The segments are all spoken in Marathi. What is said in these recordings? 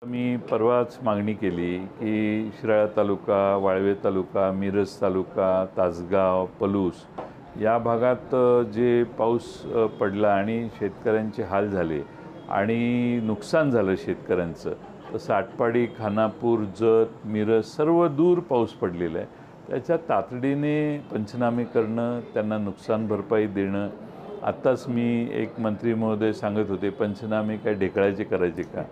मी परवाच मागणी केली की शिराळा तालुका, वाळवे तालुका, मिरज तालुका, तासगाव, पलूस या भागात जे पाऊस पडला आणि शेतकऱ्यांचे हाल झाले आणि नुकसान झालं शेतकऱ्यांचं, तसं आटपाडी, खानापूर, जत, मिरज सर्व दूर पाऊस पडलेला आहे. त्याच्या तातडीने पंचनामे करणं, त्यांना नुकसान भरपाई देणं. आत्ताच मी एक मंत्री महोदय सांगत होते, पंचनामे काय ढेकळायचे करायचे का?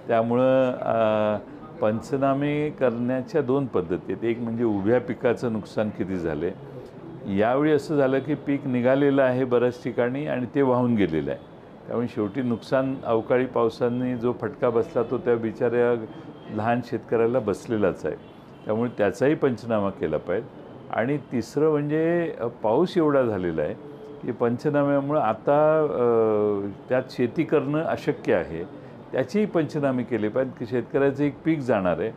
त्यामुळं पंचनामे करण्याच्या दोन पद्धती आहेत. एक म्हणजे उभ्या पिकाचं नुकसान किती झाले. यावेळी असं झालं की पीक निघालेलं आहे बऱ्याच ठिकाणी आणि ते वाहून गेलेलं आहे. त्यामुळे शेवटी नुकसान अवकाळी पावसाने जो फटका बसला तो त्या बिचाऱ्या लहान शेतकऱ्याला बसलेलाच आहे. त्यामुळे त्याचाही पंचनामा केला पाहिजे. आणि तिसरं म्हणजे पाऊस एवढा झालेला आहे की पंचनाम्यामुळं आता त्यात शेती करणं अशक्य आहे. त्याचेही पंचनामे केले पाहिजेत की शेतकऱ्याचं एक पीक जाणार आहे.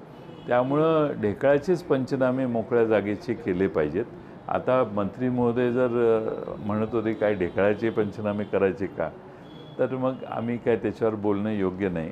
त्यामुळं ढेकळाचेच पंचनामे मोकळ्या जागेचे केले पाहिजेत. आता मंत्री महोदय जर म्हणत होते काय ढेकळाचे पंचनामे करायचे का, तर मग आम्ही काय त्याच्यावर बोलणं योग्य नाही.